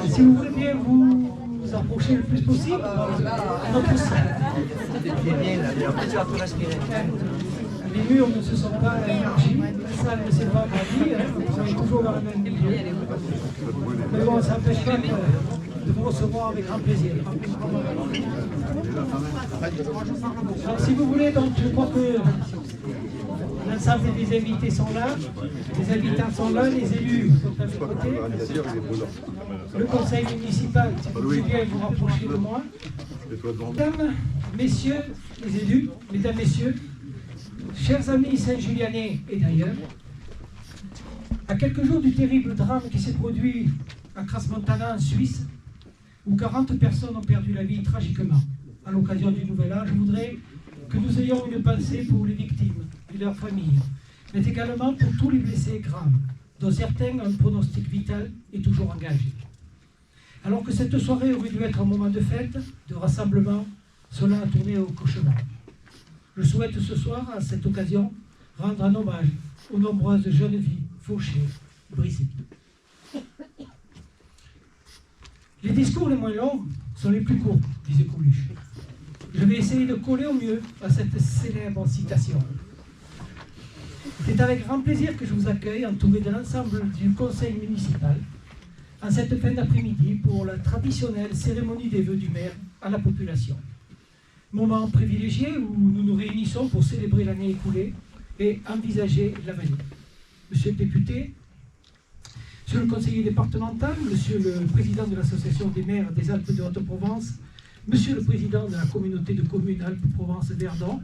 Si vous voulez bien vous approcher le plus possible, notre salle. Les murs ne se sont pas élargis, la salle ne s'est pas agrandie, nous sommes toujours dans le même milieu. Mais bon, ça n'empêche pas de vous recevoir avec grand plaisir. Alors, si vous voulez, donc, je crois que l'ensemble des invités sont là, les habitants sont là, les élus sont à mes côtés. Le conseil municipal, si vous voulez bien vous rapprocher de moi. Mesdames, messieurs les élus, mesdames, messieurs, chers amis Saint-Julianais et d'ailleurs, à quelques jours du terrible drame qui s'est produit à Crans-Montana en Suisse, où 40 personnes ont perdu la vie tragiquement à l'occasion du Nouvel An, je voudrais que nous ayons une pensée pour les victimes et leurs familles, mais également pour tous les blessés graves, dont certains ont un pronostic vital et toujours engagé. Alors que cette soirée aurait dû être un moment de fête, de rassemblement, cela a tourné au cauchemar. Je souhaite ce soir, à cette occasion, rendre un hommage aux nombreuses jeunes vies fauchées, brisées. Les discours les moins longs sont les plus courts, disait Coluche. Je vais essayer de coller au mieux à cette célèbre citation. C'est avec grand plaisir que je vous accueille, entouré de l'ensemble du conseil municipal, en cette fin d'après-midi pour la traditionnelle cérémonie des vœux du maire à la population. Moment privilégié où nous nous réunissons pour célébrer l'année écoulée et envisager l'avenir. Monsieur le député, Monsieur le conseiller départemental, Monsieur le président de l'association des maires des Alpes de Haute-Provence, Monsieur le président de la communauté de communes Alpes-Provence-Verdon,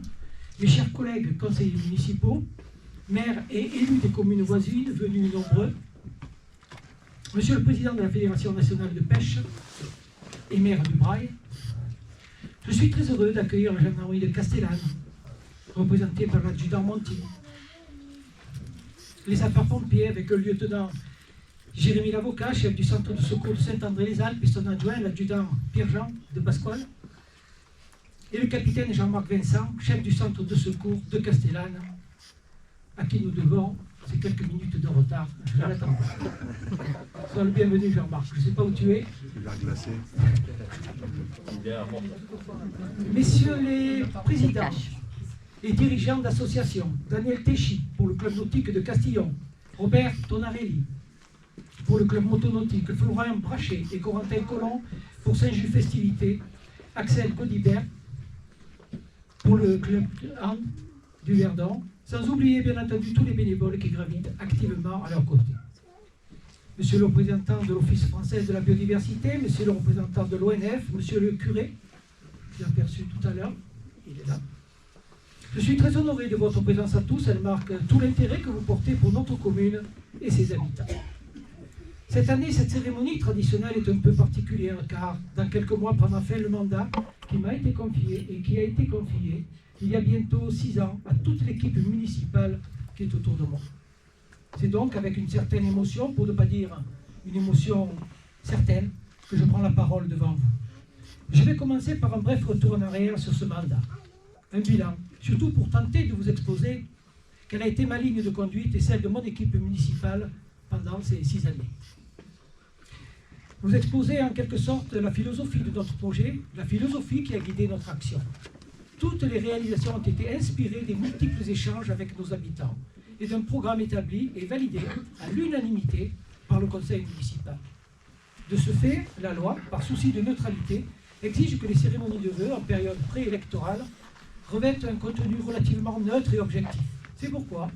mes chers collègues conseillers municipaux, maires et élus des communes voisines venus nombreux, Monsieur le président de la Fédération nationale de pêche et maire du Braille, je suis très heureux d'accueillir la gendarmerie de Castellane, représentée par l'adjudant Monti, les sapeurs-pompiers avec le lieutenant Jérémy Lavocat, chef du centre de secours de Saint-André-les-Alpes, et son adjoint, l'adjudant Pierre-Jean de Pasquale, et le capitaine Jean-Marc Vincent, chef du centre de secours de Castellane, à qui nous devons ces quelques minutes de retard. Je l'attends. Sois le bienvenu, Jean-Marc. Je ne sais pas où tu es. Messieurs les présidents et dirigeants d'associations, Daniel Téchy pour le club nautique de Castillon, Robert Tonarelli pour le club motonautique, Florent Brachet et Corentin Collomb pour Saint-Just Festivités, Axel Godibert pour le club du Verdon, sans oublier bien entendu tous les bénévoles qui gravitent activement à leur côté. Monsieur le représentant de l'Office français de la biodiversité, monsieur le représentant de l'ONF, monsieur le curé, je l'ai aperçu tout à l'heure, il est là. Je suis très honoré de votre présence à tous, elle marque tout l'intérêt que vous portez pour notre commune et ses habitants. Cette année, cette cérémonie traditionnelle est un peu particulière car dans quelques mois prendra fin le mandat qui m'a été confié et qui a été confié il y a bientôt 6 ans à toute l'équipe municipale qui est autour de moi. C'est donc avec une certaine émotion, pour ne pas dire une émotion certaine, que je prends la parole devant vous. Je vais commencer par un bref retour en arrière sur ce mandat. Un bilan, surtout pour tenter de vous exposer quelle a été ma ligne de conduite et celle de mon équipe municipale pendant ces 6 années. Vous exposez en quelque sorte la philosophie de notre projet, la philosophie qui a guidé notre action. Toutes les réalisations ont été inspirées des multiples échanges avec nos habitants et d'un programme établi et validé à l'unanimité par le conseil municipal. De ce fait, la loi, par souci de neutralité, exige que les cérémonies de vœux en période préélectorale revêtent un contenu relativement neutre et objectif. C'est pourquoi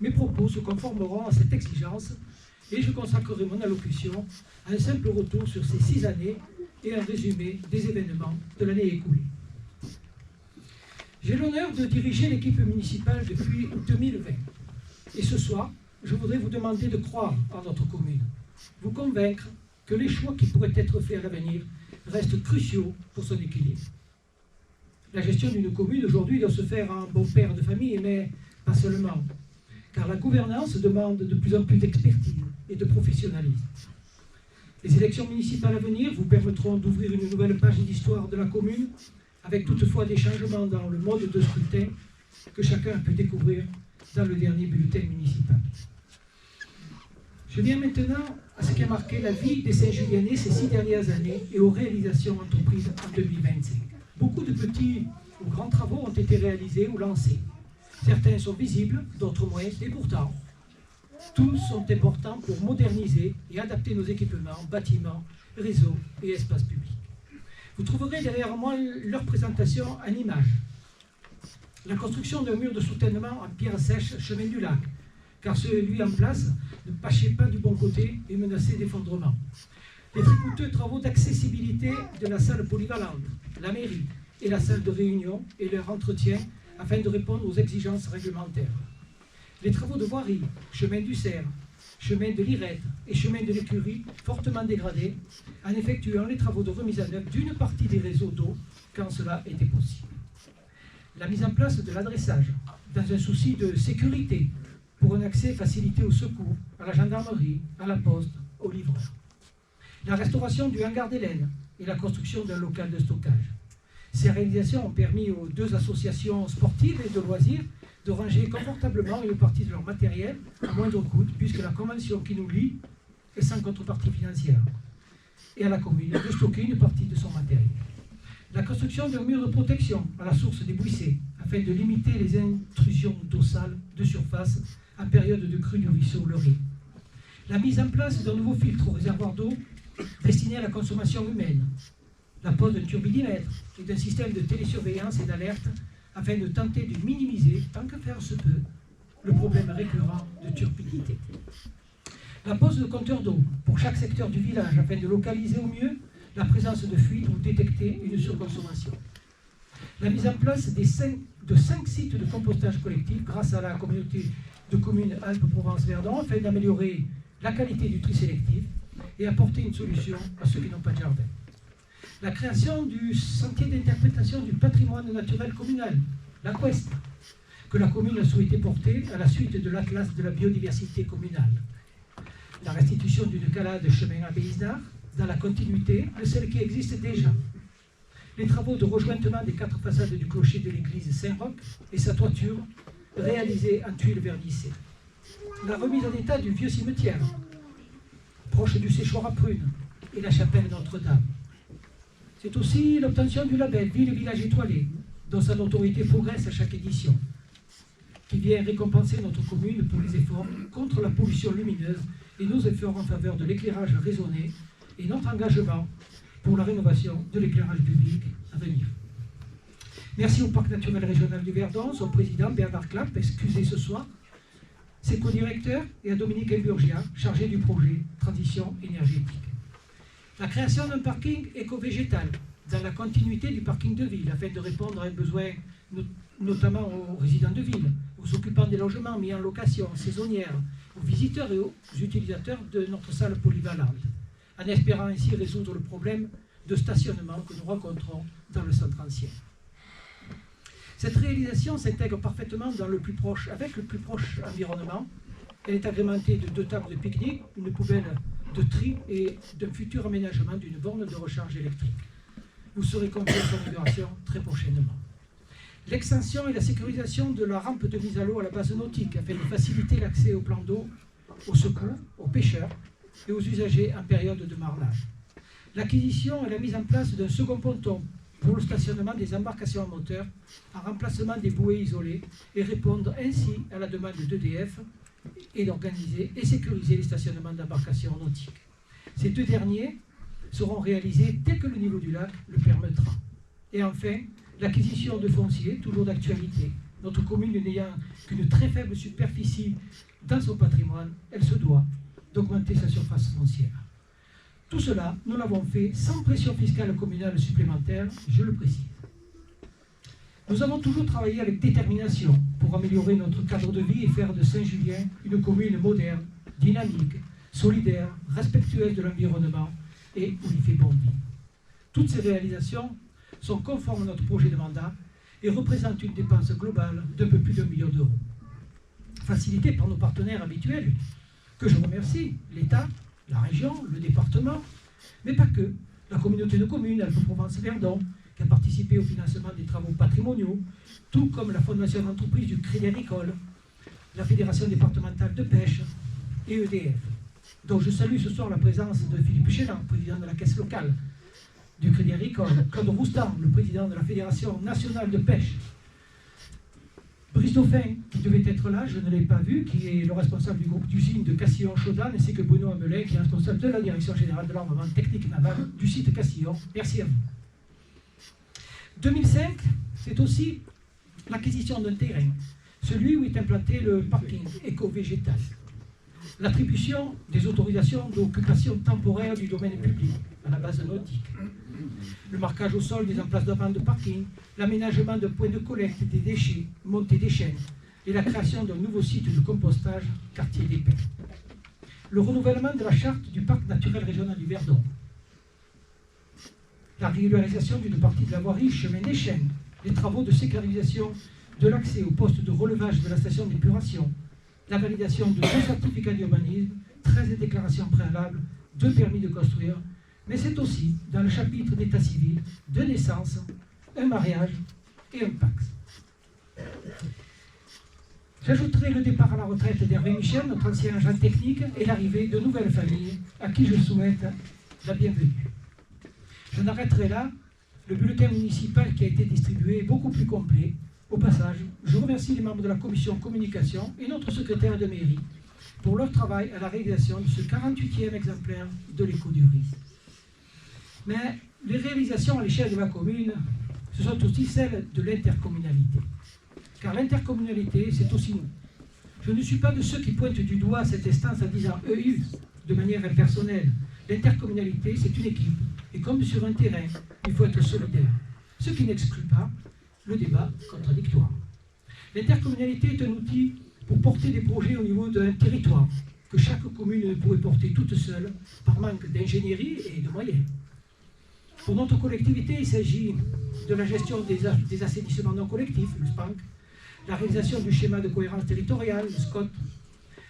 mes propos se conformeront à cette exigence et je consacrerai mon allocution à un simple retour sur ces 6 années et un résumé des événements de l'année écoulée. J'ai l'honneur de diriger l'équipe municipale depuis 2020. Et ce soir, je voudrais vous demander de croire en notre commune, vous convaincre que les choix qui pourraient être faits à l'avenir restent cruciaux pour son équilibre. La gestion d'une commune aujourd'hui doit se faire en bon père de famille, mais pas seulement, car la gouvernance demande de plus en plus d'expertise et de professionnalisme. Les élections municipales à venir vous permettront d'ouvrir une nouvelle page d'histoire de la commune, avec toutefois des changements dans le mode de scrutin que chacun a pu découvrir dans le dernier bulletin municipal. Je viens maintenant à ce qui a marqué la vie des Saint-Juliennais ces 6 dernières années et aux réalisations entreprises en 2025. Beaucoup de petits ou grands travaux ont été réalisés ou lancés. Certains sont visibles, d'autres moins, et pourtant, tous sont importants pour moderniser et adapter nos équipements, bâtiments, réseaux et espaces publics. Vous trouverez derrière moi leur présentation en images. La construction d'un mur de soutènement en pierre sèche, chemin du lac, car celui en place ne pâchait pas du bon côté et menaçait d'effondrement. Les très coûteux travaux d'accessibilité de la salle polyvalente, la mairie et la salle de réunion et leur entretien afin de répondre aux exigences réglementaires. Les travaux de voirie, chemin du Cerf, chemin de l'Irette et chemin de l'Écurie, fortement dégradés, en effectuant les travaux de remise en œuvre d'une partie des réseaux d'eau quand cela était possible. La mise en place de l'adressage, dans un souci de sécurité, pour un accès facilité au secours, à la gendarmerie, à la poste, aux livreurs. La restauration du hangar d'Hélène et la construction d'un local de stockage. Ces réalisations ont permis aux 2 associations sportives et de loisirs de ranger confortablement une partie de leur matériel à moindre coût, puisque la convention qui nous lie est sans contrepartie financière, et à la commune de stocker une partie de son matériel. La construction d'un mur de protection à la source des Buissets, afin de limiter les intrusions d'eau sale de surface en période de crue du ruisseau Le Ré. La mise en place d'un nouveau filtre au réservoir d'eau destiné à la consommation humaine. La pose d'un turbidimètre et d'un système de télésurveillance et d'alerte afin de tenter de minimiser, tant que faire se peut, le problème récurrent de turbidité. La pose de compteurs d'eau pour chaque secteur du village afin de localiser au mieux la présence de fuites ou détecter une surconsommation. La mise en place de 5 sites de compostage collectif grâce à la communauté de communes Alpes-Provence-Verdon afin d'améliorer la qualité du tri sélectif et apporter une solution à ceux qui n'ont pas de jardin. La création du sentier d'interprétation du patrimoine naturel communal, la Quest, que la commune a souhaité porter à la suite de l'Atlas de la biodiversité communale. La restitution d'une calade chemin à Béisnard, dans la continuité de celle qui existe déjà. Les travaux de rejointement des 4 façades du clocher de l'église Saint-Roch et sa toiture, réalisée en tuiles vernissées. La remise en état du vieux cimetière, proche du séchoir à prunes, et la chapelle Notre-Dame. C'est aussi l'obtention du label Ville-Village étoilé, dont sa notoriété progresse à chaque édition, qui vient récompenser notre commune pour les efforts contre la pollution lumineuse et nos efforts en faveur de l'éclairage raisonné et notre engagement pour la rénovation de l'éclairage public à venir. Merci au Parc naturel régional du Verdon, son président Bernard Clapp, excusé ce soir, ses co-directeurs et à Dominique Emburgia, chargé du projet Transition énergétique. La création d'un parking éco-végétal dans la continuité du parking de ville afin de répondre à un besoin notamment aux résidents de ville, aux occupants des logements mis en location saisonnière, aux visiteurs et aux utilisateurs de notre salle polyvalente, en espérant ainsi résoudre le problème de stationnement que nous rencontrons dans le centre ancien. Cette réalisation s'intègre parfaitement avec le plus proche environnement. Elle est agrémentée de 2 tables de pique-nique, une poubelle de tri et d'un futur aménagement d'une borne de recharge électrique. Vous serez conviés à son inauguration très prochainement. L'extension et la sécurisation de la rampe de mise à l'eau à la base nautique afin de faciliter l'accès au plan d'eau, aux secours, aux pêcheurs et aux usagers en période de marlage. L'acquisition et la mise en place d'un second ponton pour le stationnement des embarcations à moteur en remplacement des bouées isolées et répondre ainsi à la demande d'EDF et d'organiser et sécuriser les stationnements d'embarcations nautiques. Ces 2 derniers seront réalisés dès que le niveau du lac le permettra. Et enfin, l'acquisition de foncier, toujours d'actualité. Notre commune n'ayant qu'une très faible superficie dans son patrimoine, elle se doit d'augmenter sa surface foncière. Tout cela, nous l'avons fait sans pression fiscale communale supplémentaire, je le précise. Nous avons toujours travaillé avec détermination pour améliorer notre cadre de vie et faire de Saint-Julien une commune moderne, dynamique, solidaire, respectueuse de l'environnement et où il fait bon vivre. Toutes ces réalisations sont conformes à notre projet de mandat et représentent une dépense globale d'un peu plus d'1 million d'euros. Facilitée par nos partenaires habituels, que je remercie, l'État, la région, le département, mais pas que, la communauté de communes Alpes-Provence-Verdon, qui a participé au financement des travaux patrimoniaux, tout comme la Fondation d'entreprise du Crédit Agricole, la Fédération départementale de pêche et EDF. Donc je salue ce soir la présence de Philippe Chélan, président de la Caisse locale du Crédit Agricole, Claude Roustan, le président de la Fédération nationale de pêche, Brice Dauphin, qui devait être là, je ne l'ai pas vu, qui est le responsable du groupe d'usine de Castillon-Chaudan, ainsi que Bruno Amelin, qui est responsable de la direction générale de l'armement technique naval du site Castillon. Merci à vous. 2005, c'est aussi l'acquisition d'un terrain, celui où est implanté le parking éco-végétal. L'attribution des autorisations d'occupation temporaire du domaine public à la base nautique. Le marquage au sol des emplacements de parking, l'aménagement de points de collecte des déchets, montée des chaînes et la création d'un nouveau site de compostage, quartier des Pins. Le renouvellement de la charte du parc naturel régional du Verdon. La régularisation d'une partie de la voirie chemin des Chênes, les travaux de sécurisation de l'accès au poste de relevage de la station d'épuration, la validation de 2 certificats d'urbanisme, 13 déclarations préalables, 2 permis de construire, mais c'est aussi, dans le chapitre d'état civil, 2 naissances, un mariage et un pax. J'ajouterai le départ à la retraite d'Hervé Michel, notre ancien agent technique, et l'arrivée de nouvelles familles à qui je souhaite la bienvenue. Je n'arrêterai là. Le bulletin municipal qui a été distribué est beaucoup plus complet. Au passage, je remercie les membres de la commission communication et notre secrétaire de mairie pour leur travail à la réalisation de ce 48e exemplaire de l'Écho du Riz. Mais les réalisations à l'échelle de ma commune, ce sont aussi celles de l'intercommunalité. Car l'intercommunalité, c'est aussi nous. Je ne suis pas de ceux qui pointent du doigt cette instance en disant « EU » de manière impersonnelle. L'intercommunalité, c'est une équipe. Et comme sur un terrain, il faut être solidaire. Ce qui n'exclut pas le débat contradictoire. L'intercommunalité est un outil pour porter des projets au niveau d'un territoire que chaque commune ne pourrait porter toute seule par manque d'ingénierie et de moyens. Pour notre collectivité, il s'agit de la gestion des assainissements non collectifs, le SPANC, la réalisation du schéma de cohérence territoriale, le SCOT,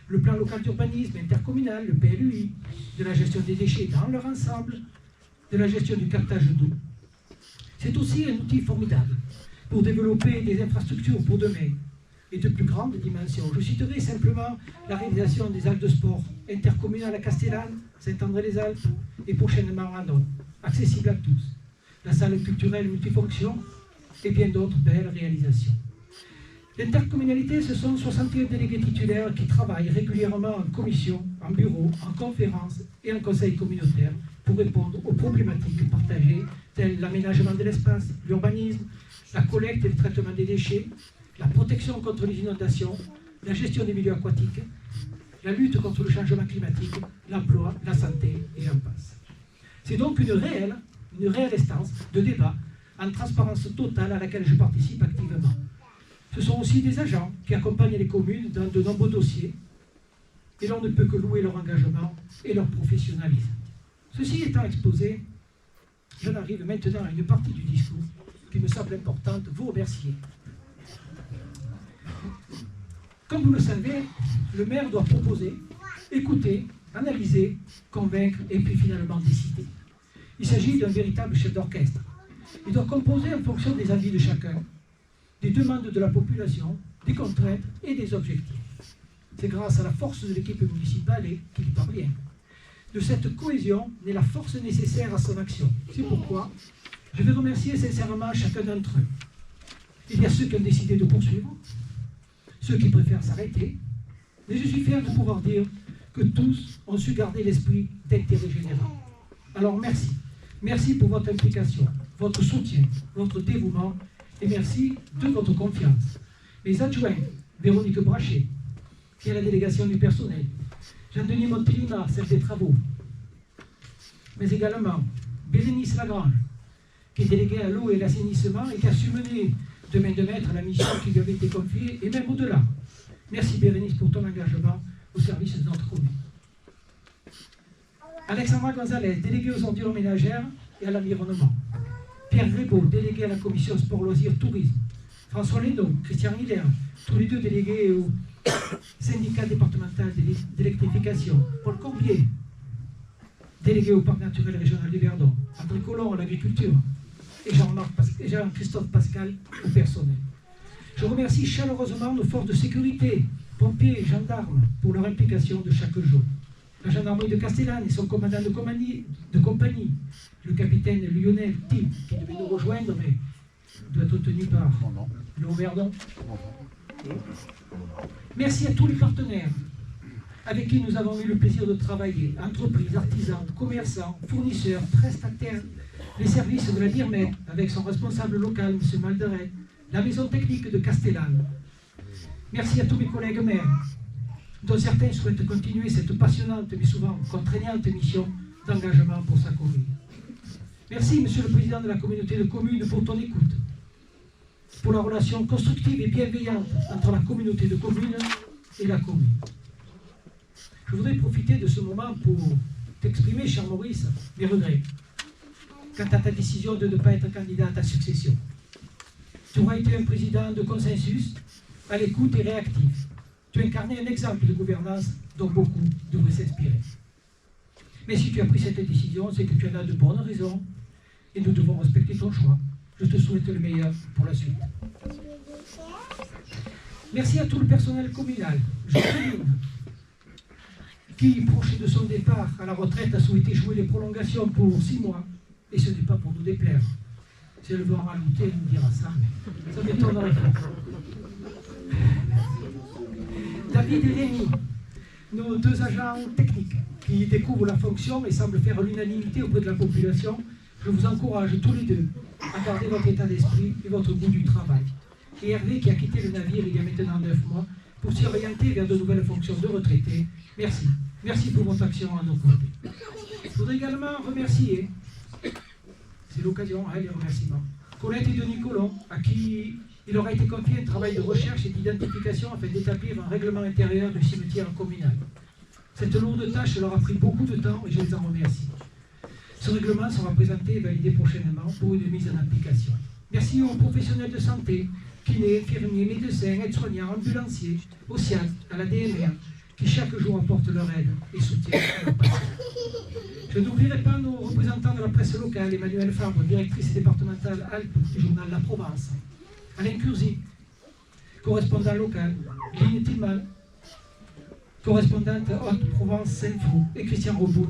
le plan local d'urbanisme intercommunal, le PLUI, de la gestion des déchets dans leur ensemble, de la gestion du captage d'eau. C'est aussi un outil formidable pour développer des infrastructures pour demain et de plus grande dimension. Je citerai simplement la réalisation des halles de sport intercommunales à Castellane, Saint-André-les-Alpes et prochainement à Nôtre, accessibles à tous. La salle culturelle multifonction et bien d'autres belles réalisations. L'intercommunalité, ce sont 61 délégués titulaires qui travaillent régulièrement en commission, en bureau, en conférence et en conseil communautaire pour répondre aux problématiques partagées telles l'aménagement de l'espace, l'urbanisme, la collecte et le traitement des déchets, la protection contre les inondations, la gestion des milieux aquatiques, la lutte contre le changement climatique, l'emploi, la santé et j'en passe. C'est donc une réelle instance de débat en transparence totale à laquelle je participe activement. Ce sont aussi des agents qui accompagnent les communes dans de nombreux dossiers et l'on ne peut que louer leur engagement et leur professionnalisme. Ceci étant exposé, j'en arrive maintenant à une partie du discours qui me semble importante, vous remercier. Comme vous le savez, le maire doit proposer, écouter, analyser, convaincre et puis finalement décider. Il s'agit d'un véritable chef d'orchestre. Il doit composer en fonction des avis de chacun, des demandes de la population, des contraintes et des objectifs. C'est grâce à la force de l'équipe municipale qu'il y parvient. De cette cohésion naît la force nécessaire à son action. C'est pourquoi je vais remercier sincèrement chacun d'entre eux. Il y a ceux qui ont décidé de poursuivre, ceux qui préfèrent s'arrêter, mais je suis fier de pouvoir dire que tous ont su garder l'esprit d'intérêt général. Alors merci. Merci pour votre implication, votre soutien, votre dévouement, et merci de votre confiance. Mes adjoints, Véronique Brachet, qui est la délégation du personnel, Jean-Denis Montélimar, celle des travaux, mais également Bérénice Lagrange, qui est déléguée à l'eau et l'assainissement et qui a su mener de main de maître la mission qui lui avait été confiée, et même au-delà. Merci Bérénice pour ton engagement au service de notre commune. Alexandra Gonzalez, déléguée aux ordures ménagères et à l'environnement. Pierre Grébeau, délégué à la commission sport, loisirs, tourisme. François Lénaud, Christian Hiller, tous les deux délégués au syndicat départemental d'électrification. Paul Corbier, délégué au parc naturel régional du Verdon. André Collomb à l'agriculture. Et Jean-Christophe Pascal au personnel. Je remercie chaleureusement nos forces de sécurité, pompiers et gendarmes, pour leur implication de chaque jour. la gendarmerie de Castellane et son commandant de compagnie, le capitaine Lionel Tim, qui devait nous rejoindre, mais doit être tenu par le Verdon. Merci à tous les partenaires avec qui nous avons eu le plaisir de travailler, entreprises, artisans, commerçants, fournisseurs, prestataires, les services de la DIRMED avec son responsable local, M. Malderet, la maison technique de Castellane. Merci à tous mes collègues maires, dont certains souhaitent continuer cette passionnante mais souvent contraignante mission d'engagement pour sa commune. Merci, Monsieur le Président de la communauté de communes, pour ton écoute, pour la relation constructive et bienveillante entre la communauté de communes et la commune. Je voudrais profiter de ce moment pour t'exprimer, cher Maurice, mes regrets quant à ta décision de ne pas être candidat à ta succession. Tu auras été un président de consensus, à l'écoute et réactif. Tu incarnais un exemple de gouvernance dont beaucoup devraient s'inspirer. Mais si tu as pris cette décision, c'est que tu en as de bonnes raisons et nous devons respecter ton choix. Je te souhaite le meilleur pour la suite. Merci à tout le personnel communal, qui, proche de son départ à la retraite, a souhaité jouer les prolongations pour 6 mois. Et ce n'est pas pour nous déplaire. Si elle veut en rajouter, elle nous dira ça, mais ça m'étonnerait pas. David et Rémi, nos 2 agents techniques qui découvrent la fonction et semblent faire l'unanimité auprès de la population, je vous encourage tous les deux à garder votre état d'esprit et votre goût du travail. Et Hervé, qui a quitté le navire il y a maintenant 9 mois, pour s'y orienter vers de nouvelles fonctions de retraité. Merci. Merci pour votre action à nos côtés. Je voudrais également remercier, c'est l'occasion, les remerciements, Colette et Denis Collomb, à qui il aura été confié un travail de recherche et d'identification afin d'établir un règlement intérieur du cimetière communal. Cette lourde tâche leur a pris beaucoup de temps et je les en remercie. Ce règlement sera présenté et validé prochainement pour une mise en application. Merci aux professionnels de santé, kinés, infirmiers, médecins, aides-soignants, ambulanciers, au SIAC, à la DMR, qui chaque jour apportent leur aide et soutien à leurs patients. Je n'oublierai pas nos représentants de la presse locale, Emmanuelle Fabre, directrice départementale Alpes du journal La Provence, Alain Curzi, correspondant local, Lynn Tillman, correspondante Haute-Provence Info, et Christian Roboul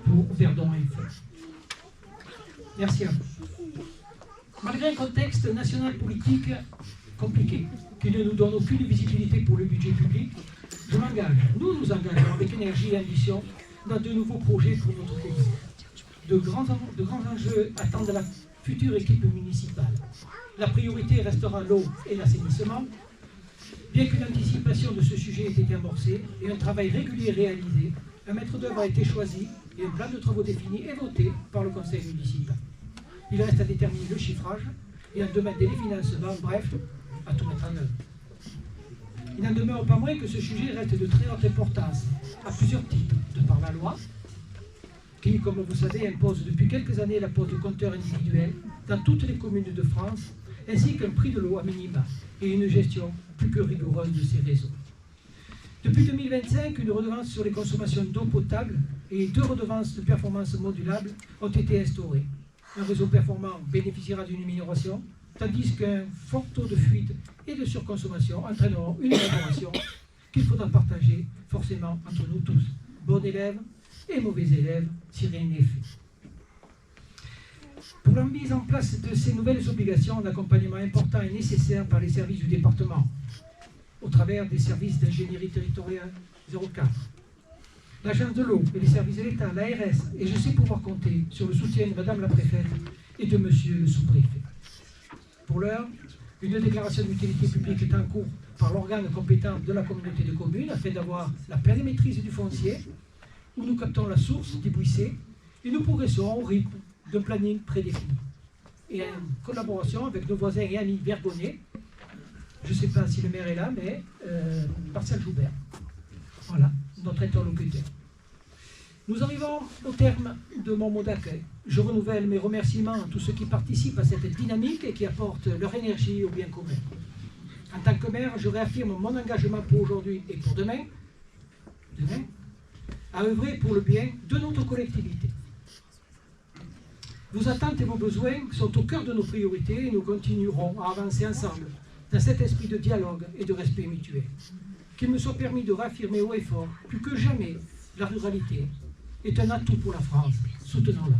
pour Verdon Info. Merci à vous. Malgré un contexte national politique compliqué, qui ne nous donne aucune visibilité pour le budget public, je m'engage, nous nous engageons avec énergie et ambition dans de nouveaux projets pour notre commune. De grands enjeux attendent la future équipe municipale. La priorité restera l'eau et l'assainissement, bien qu'une anticipation de ce sujet ait été amorcée et un travail régulier réalisé, un maître d'œuvre a été choisi et un plan de travaux défini et voté par le conseil municipal. Il reste à déterminer le chiffrage et à demander les financements, bref, à tout mettre en œuvre. Il n'en demeure pas moins que ce sujet reste de très haute importance, à plusieurs titres, de par la loi, qui, comme vous savez, impose depuis quelques années la pose de compteurs individuels dans toutes les communes de France, ainsi qu'un prix de l'eau à minima et une gestion plus que rigoureuse de ces réseaux. Depuis 2025, une redevance sur les consommations d'eau potable et 2 redevances de performance modulables ont été instaurées. Un réseau performant bénéficiera d'une minoration, tandis qu'un fort taux de fuite et de surconsommation entraîneront une élaboration qu'il faudra partager forcément entre nous tous, bons élèves et mauvais élèves, si rien n'est fait. Pour la mise en place de ces nouvelles obligations, un accompagnement important est nécessaire par les services du département, au travers des services d'ingénierie territoriale 04, l'agence de l'eau et les services de l'État, l'ARS, et je sais pouvoir compter sur le soutien de Madame la Préfète et de Monsieur le Sous-Préfet. Pour l'heure, une déclaration d'utilité publique est en cours par l'organe compétent de la communauté de communes afin d'avoir la pleine maîtrise du foncier, où nous captons la source d'Ibouissé et nous progressons au rythme d'un planning prédéfini. Et en collaboration avec nos voisins et amis vergonnais, je ne sais pas si le maire est là, mais Marcel Joubert. Voilà, notre interlocuteur. Nous arrivons au terme de mon mot d'accueil. Je renouvelle mes remerciements à tous ceux qui participent à cette dynamique et qui apportent leur énergie au bien commun. En tant que maire, je réaffirme mon engagement pour aujourd'hui et pour demain, à œuvrer pour le bien de notre collectivité. Vos attentes et vos besoins sont au cœur de nos priorités et nous continuerons à avancer ensemble dans cet esprit de dialogue et de respect mutuel. Qu'il me soit permis de réaffirmer haut et fort, plus que jamais, la ruralité, est un atout pour la France. Soutenons-la.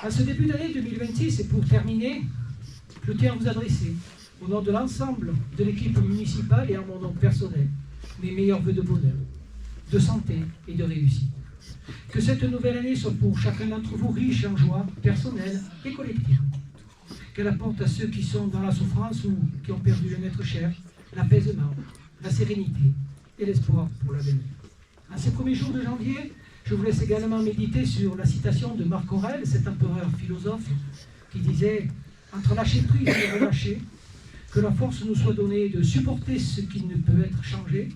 À ce début d'année 2026, et pour terminer, je tiens à vous adresser, au nom de l'ensemble de l'équipe municipale et en mon nom personnel, mes meilleurs vœux de bonheur, de santé et de réussite. Que cette nouvelle année soit pour chacun d'entre vous riche en joie personnelle et collective. Qu'elle apporte à ceux qui sont dans la souffrance ou qui ont perdu un être cher l'apaisement, la sérénité et l'espoir pour l'avenir. En ces premiers jours de janvier, je vous laisse également méditer sur la citation de Marc Aurèle, cet empereur philosophe, qui disait « Entre lâcher prise et relâcher, que la force nous soit donnée de supporter ce qui ne peut être changé,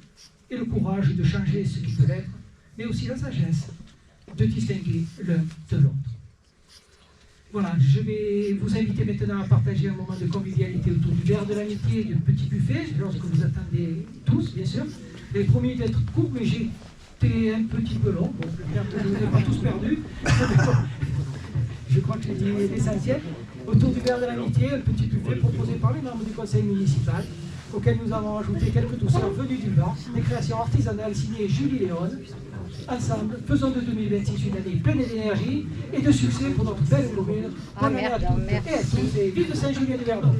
et le courage de changer ce qui peut l'être, mais aussi la sagesse de distinguer l'un de l'autre. » Voilà, je vais vous inviter maintenant à partager un moment de convivialité autour du verre de l'amitié et du petit buffet, lorsque vous attendez tous, bien sûr. J'ai promis d'être court, mais j'ai été un petit peu long. Bon, je n'ai pas tous perdu. Je crois que j'ai dit l'essentiel. Autour du verre de l'amitié, un petit buffet proposé par les membres du conseil municipal, auquel nous avons ajouté quelques douceurs venues du Var, des créations artisanales signées Julie Léon. Ensemble, faisons de 2026 une année pleine d'énergie et de succès pour notre belle commune. Bonne année à toutes et à tous et vive Saint-Julien-du-Verdon.